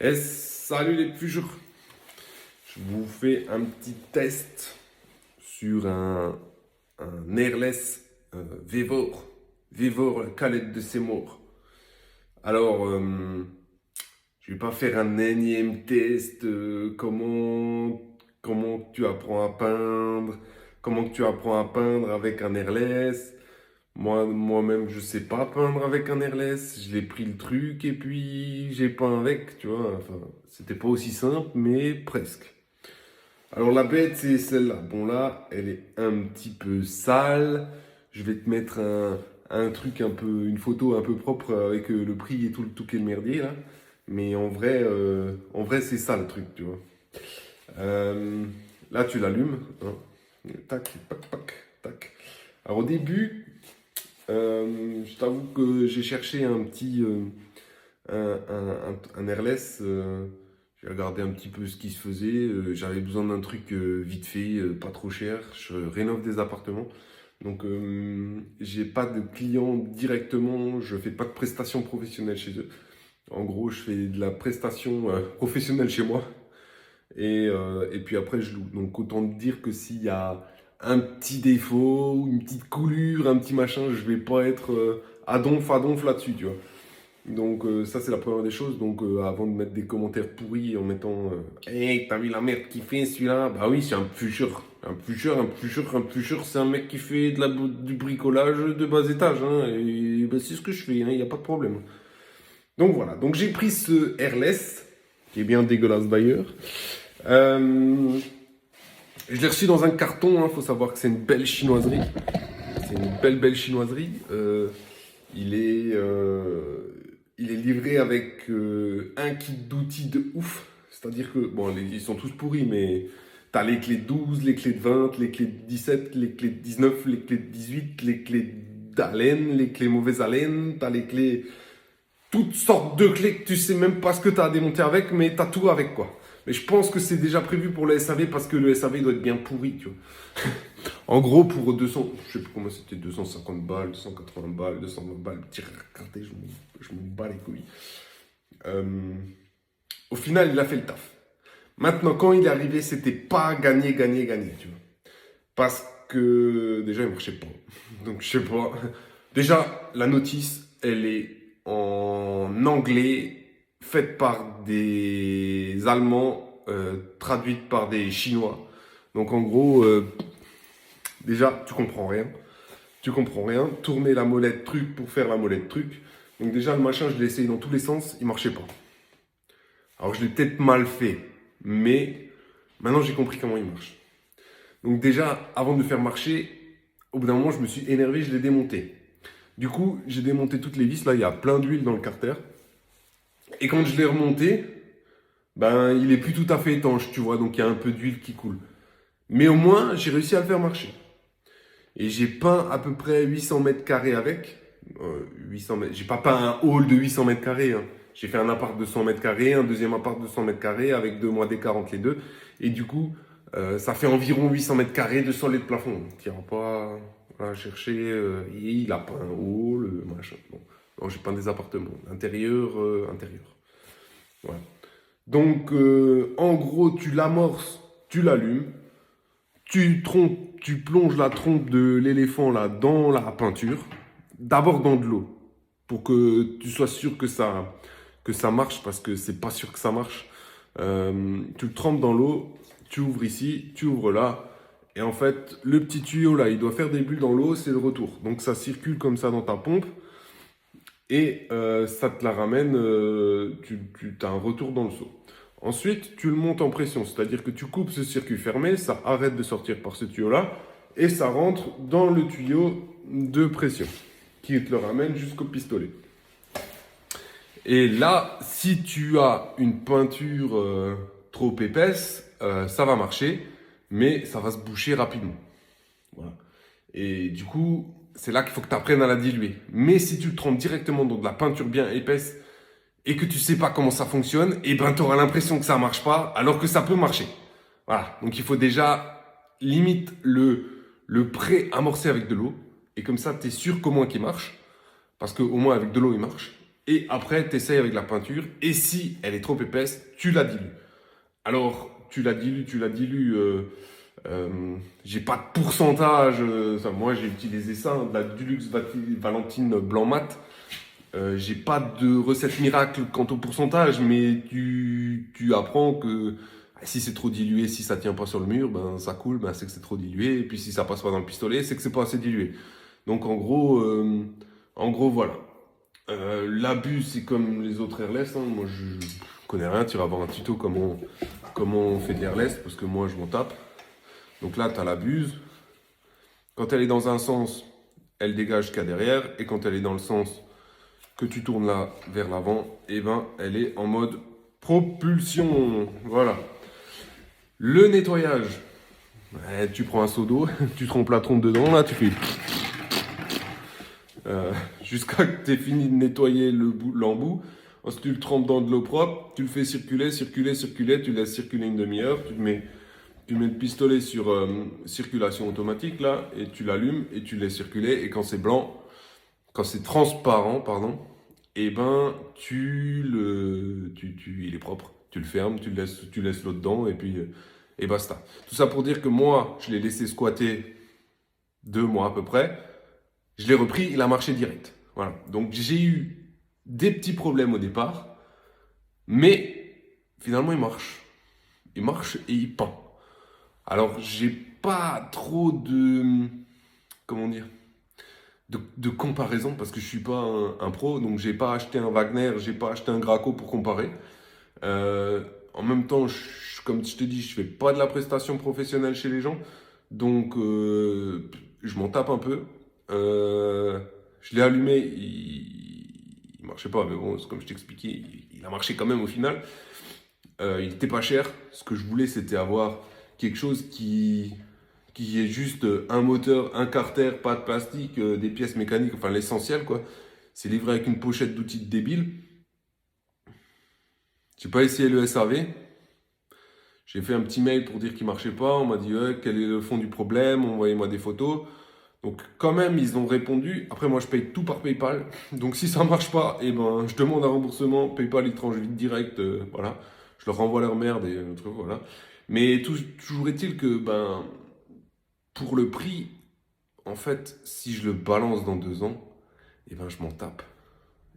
Salut les pugeurs. Je vous fais un petit test sur un airless Vevor, la calette de Seymour. Alors, je vais pas faire un énième test, comment tu apprends à peindre, comment que tu apprends à peindre avec un airless. Moi-même, je sais pas peindre avec un airless. Je l'ai pris le truc et puis j'ai peint avec, tu vois. Enfin, c'était pas aussi simple, mais presque. Alors la bête, c'est celle-là. Bon là, elle est un petit peu sale. Je vais te mettre un truc un peu, une photo un peu propre avec le prix et tout quel merdier là. Mais en vrai, c'est ça le truc, tu vois. Euh, Là, tu l'allumes, hein. Tac, tac, tac, tac. Alors au début, je t'avoue que j'ai cherché un airless. J'ai regardé un petit peu ce qui se faisait. J'avais besoin d'un truc vite fait, pas trop cher. Je rénove des appartements. Donc, j'ai pas de clients directement. Je fais pas de prestations professionnelles chez eux. En gros, je fais de la prestation professionnelle chez moi. Et puis après, je loue. Donc, autant te dire que s'il y a un petit défaut, une petite coulure, un petit machin, je vais pas être à donf là-dessus, tu vois. Donc ça c'est la première des choses. Donc avant de mettre des commentaires pourris en mettant Hey, t'as vu la merde qu'il fait celui-là? Bah oui, c'est un plucheur. Un plucheur, c'est un mec qui fait du bricolage de bas étage. Hein, et bah, c'est ce que je fais, il n'y a pas de problème. Donc voilà, donc j'ai pris ce Airless, qui est bien dégueulasse d'ailleurs. Je l'ai reçu dans un carton, il faut savoir que c'est une belle chinoiserie. C'est une belle chinoiserie. Il est, euh, il est livré avec un kit d'outils de ouf. C'est-à-dire que, bon, ils sont tous pourris, mais t'as les clés de 12, les clés de 20, les clés de 17, les clés de 19, les clés de 18, les clés d'haleine, les clés mauvaise haleine, t'as les clés, toutes sortes de clés que tu sais même pas ce que t'as à démonter avec, mais t'as tout avec quoi. Mais je pense que c'est déjà prévu pour le SAV parce que le SAV doit être bien pourri, tu vois. En gros, pour 200, je sais plus comment c'était, 250 balles, 280 balles, 220 balles, petit racarté, je me bats les couilles. Euh, Au final, il a fait le taf. Maintenant, quand il est arrivé, c'était pas gagné, tu vois. Parce que déjà, il marchait pas. Donc, je sais pas. Déjà, la notice, elle est en anglais, faite par des Allemands, traduite par des Chinois. Donc, en gros, déjà, tu comprends rien. Tu comprends rien. Tourner la molette truc pour faire la molette truc. Donc déjà, le machin, je l'ai essayé dans tous les sens, il marchait pas. Alors je l'ai peut-être mal fait, mais maintenant j'ai compris comment il marche. Donc déjà, avant de le faire marcher, au bout d'un moment, je me suis énervé, je l'ai démonté. Du coup, j'ai démonté toutes les vis. Là, il y a plein d'huile dans le carter. Et quand je l'ai remonté, ben, il est plus tout à fait étanche, tu vois. Donc il y a un peu d'huile qui coule. Mais au moins, j'ai réussi à le faire marcher. Et j'ai peint à peu près 800 mètres carrés avec. 800 mètres. J'ai pas peint un hall de 800 mètres carrés, hein. J'ai fait un appart de 100 mètres carrés, un deuxième appart de 100 mètres carrés avec 2 mois d'écart entre les deux. Et du coup, ça fait environ 800 mètres carrés de sol et de plafond. Tu n'iras pas voilà, chercher. Il a peint un hall, machin. Bon. Non, j'ai peint des appartements. Intérieur. Voilà. Donc, en gros, tu l'amorces, tu l'allumes. Tu plonges la trompe de l'éléphant là dans la peinture, d'abord dans de l'eau, pour que tu sois sûr que ça marche, parce que c'est pas sûr que ça marche. Tu le trempes dans l'eau, tu ouvres ici, tu ouvres là, et en fait, le petit tuyau là, il doit faire des bulles dans l'eau, c'est le retour. Donc ça circule comme ça dans ta pompe, et ça te la ramène, tu as un retour dans le seau. Ensuite, tu le montes en pression, c'est-à-dire que tu coupes ce circuit fermé, ça arrête de sortir par ce tuyau-là, et ça rentre dans le tuyau de pression, qui te le ramène jusqu'au pistolet. Et là, si tu as une peinture trop épaisse, ça va marcher, mais ça va se boucher rapidement. Voilà. Et du coup, c'est là qu'il faut que tu apprennes à la diluer. Mais si tu le trempes directement dans de la peinture bien épaisse et que tu sais pas comment ça fonctionne, et ben tu auras l'impression que ça marche pas, alors que ça peut marcher. Voilà. Donc il faut déjà limite le pré-amorcer avec de l'eau. Et comme ça, tu es sûr qu'au moins qu'il marche. Parce qu'au moins avec de l'eau, il marche. Et après, tu essayes avec la peinture. Et si elle est trop épaisse, tu la dilues. Alors, tu la dilues. J'ai pas de pourcentage. Moi, j'ai utilisé ça, de la Dulux Valentine blanc mat. J'ai pas de recette miracle quant au pourcentage, mais tu apprends que si c'est trop dilué, si ça tient pas sur le mur, ben ça coule, ben c'est que c'est trop dilué. Et puis si ça passe pas dans le pistolet, c'est que c'est pas assez dilué. Donc en gros voilà. L'abus, c'est comme les autres airless. Hein. Moi, je connais rien. Tu vas avoir un tuto comment on fait de l'airless, parce que moi, je m'en tape. Donc là, tu as la buse. Quand elle est dans un sens, elle dégage ce qu'il y a derrière. Et quand elle est dans le sens que tu tournes là vers l'avant, et ben, elle est en mode propulsion. Voilà. Le nettoyage. Ouais, tu prends un seau d'eau, tu trempes la trompe dedans, là, tu fais... jusqu'à que tu aies fini de nettoyer l'embout. Ensuite, tu le trempes dans de l'eau propre, tu le fais circuler, tu laisses circuler une demi-heure, tu mets le pistolet sur circulation automatique là, et tu l'allumes et tu le laisses circuler. Et quand c'est blanc, quand c'est transparent, pardon, et ben il est propre. Tu le fermes, tu laisses l'eau dedans et puis et basta. Tout ça pour dire que moi, je l'ai laissé squatter 2 mois à peu près. Je l'ai repris, il a marché direct. Voilà. Donc j'ai eu des petits problèmes au départ, mais finalement il marche. Il marche et il peint. Alors j'ai pas trop de, comment dire, de comparaison parce que je suis pas un pro, donc j'ai pas acheté un Wagner, j'ai pas acheté un Graco pour comparer. En même temps, comme je te dis, je fais pas de la prestation professionnelle chez les gens, donc je m'en tape un peu. Je l'ai allumé, il marchait pas, mais bon, comme je t'expliquais, il a marché quand même au final. Il était pas cher. Ce que je voulais, c'était avoir quelque chose qui est juste un moteur, un carter, pas de plastique, des pièces mécaniques, enfin l'essentiel quoi. C'est livré avec une pochette d'outils de débile. J'ai pas essayé le SAV. J'ai fait un petit mail pour dire qu'il marchait pas. On m'a dit quel est le fond du problème, envoyez-moi des photos. Donc quand même, ils ont répondu. Après, moi, je paye tout par PayPal. Donc si ça marche pas, eh ben, je demande un remboursement. PayPal, ils tranchent vite direct. Voilà. Je leur renvoie leur merde et truc, voilà. Mais toujours est-il que, ben, pour le prix, en fait, si je le balance dans 2 ans, eh ben, je m'en tape.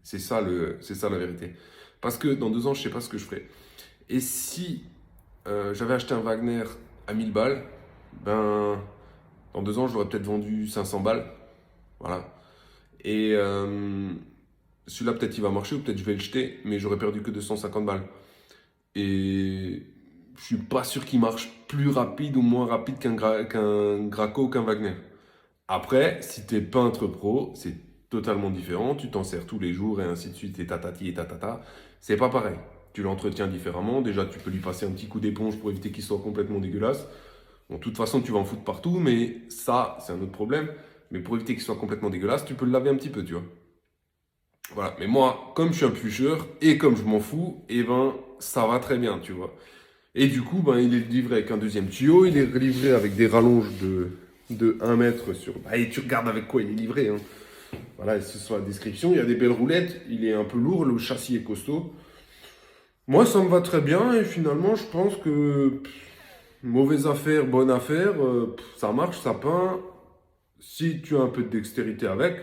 C'est ça la vérité. Parce que dans 2 ans, je sais pas ce que je ferai. Et si j'avais acheté un Wagner à 1000 balles, ben, dans 2 ans, je l'aurais peut-être vendu 500 balles. Voilà. Et celui-là, peut-être il va marcher ou peut-être je vais le jeter, mais j'aurais perdu que 250 balles. Et je suis pas sûr qu'il marche plus rapide ou moins rapide qu'un Graco ou qu'un Wagner. Après, si tu es peintre pro, c'est totalement différent. Tu t'en sers tous les jours et ainsi de suite, et tatati et tatata. C'est pas pareil. Tu l'entretiens différemment. Déjà, tu peux lui passer un petit coup d'éponge pour éviter qu'il soit complètement dégueulasse. Bon, de toute façon, tu vas en foutre partout, mais ça, c'est un autre problème. Mais pour éviter qu'il soit complètement dégueulasse, tu peux le laver un petit peu, tu vois. Voilà. Mais moi, comme je suis un plucheur et comme je m'en fous, eh ben, ça va très bien, tu vois. Et du coup, ben, il est livré avec un deuxième tuyau. Il est livré avec des rallonges de 1 mètre sur... Bah, et tu regardes avec quoi il est livré. Hein. Voilà, c'est sur la description. Il y a des belles roulettes. Il est un peu lourd. Le châssis est costaud. Moi, ça me va très bien. Et finalement, je pense que... mauvaise affaire, bonne affaire. Ça marche, ça peint. Si tu as un peu de dextérité avec,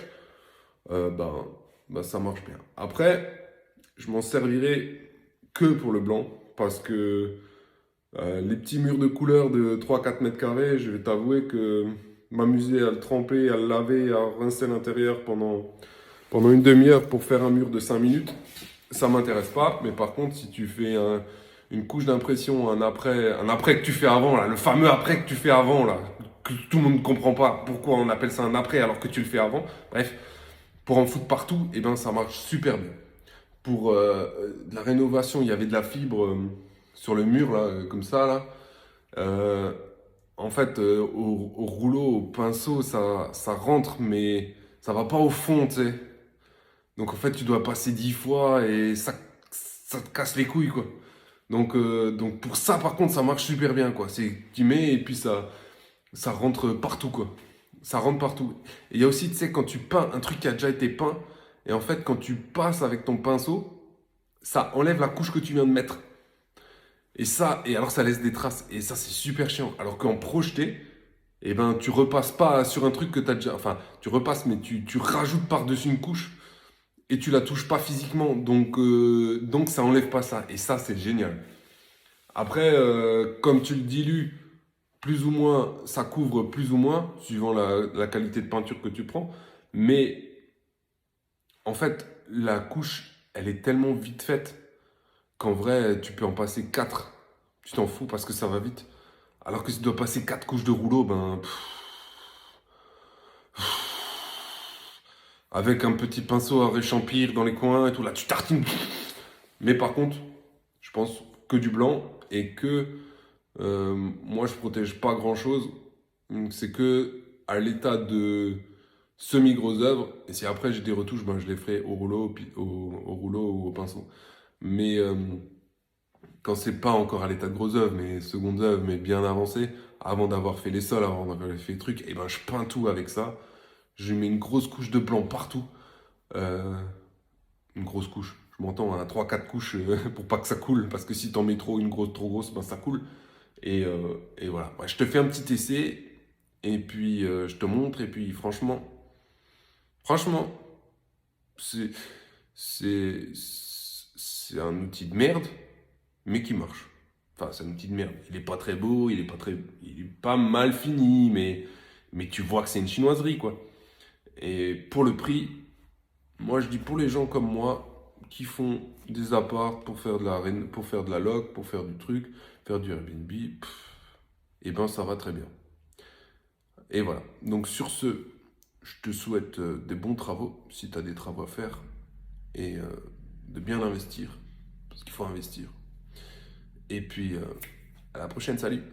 ben, ça marche bien. Après, je m'en servirai que pour le blanc. Parce que les petits murs de couleur de 3-4 mètres carrés, je vais t'avouer que m'amuser à le tremper, à le laver, à rincer l'intérieur pendant une demi-heure pour faire un mur de 5 minutes, ça m'intéresse pas. Mais par contre, si tu fais une couche d'impression, un après que tu fais avant, là, le fameux après que tu fais avant, là, que tout le monde ne comprend pas pourquoi on appelle ça un après alors que tu le fais avant, bref, pour en foutre partout, et ben ça marche super bien. Pour de la rénovation, il y avait de la fibre sur le mur, là, comme ça, là. En fait, au rouleau, au pinceau, ça rentre, mais ça va pas au fond, tu sais. Donc, en fait, tu dois passer 10 fois et ça te casse les couilles, quoi. Donc pour ça, par contre, ça marche super bien, quoi. C'est tu mets et puis ça rentre partout, quoi. Ça rentre partout. Et il y a aussi, tu sais, quand tu peins un truc qui a déjà été peint, Et en fait, quand tu passes avec ton pinceau, ça enlève la couche que tu viens de mettre. Et alors ça laisse des traces. Et ça, c'est super chiant. Alors qu'en projeté, eh ben, tu repasses pas sur un truc que tu as déjà. Enfin, tu repasses, mais tu rajoutes par-dessus une couche et tu la touches pas physiquement. Donc ça enlève pas ça. Et ça, c'est génial. Après, comme tu le dilues, plus ou moins, ça couvre plus ou moins, suivant la qualité de peinture que tu prends. Mais en fait, la couche, elle est tellement vite faite qu'en vrai, tu peux en passer 4. Tu t'en fous parce que ça va vite. Alors que si tu dois passer 4 couches de rouleau, ben, avec un petit pinceau à réchampir dans les coins et tout, là, tu tartines. Mais par contre, je pense que du blanc et que moi, je protège pas grand-chose. Donc, c'est que à l'état de semi-grosse œuvre. Et si après j'ai des retouches, ben, je les ferai au rouleau, au rouleau ou au pinceau. Mais quand c'est pas encore à l'état de grosse œuvre, mais seconde œuvre, mais bien avancé, avant d'avoir fait les sols, avant d'avoir fait les trucs, et ben je peins tout avec ça. Je mets une grosse couche de blanc partout. Euh, une grosse couche. Je m'entends à 3-4 couches pour pas que ça coule, parce que si t'en mets trop, une grosse, trop grosse, ben ça coule. Et voilà. Ouais, je te fais un petit essai, et puis je te montre, et puis franchement, c'est, c'est un outil de merde, mais qui marche. Enfin, c'est un outil de merde. Il est pas très beau, il est pas mal fini, mais tu vois que c'est une chinoiserie, quoi. Et pour le prix, moi je dis pour les gens comme moi qui font des apparts pour faire de la loc, pour faire du truc, faire du Airbnb, et ben ça va très bien. Et voilà. Donc sur ce, je te souhaite des bons travaux si tu as des travaux à faire et de bien investir parce qu'il faut investir. Et puis à la prochaine, salut!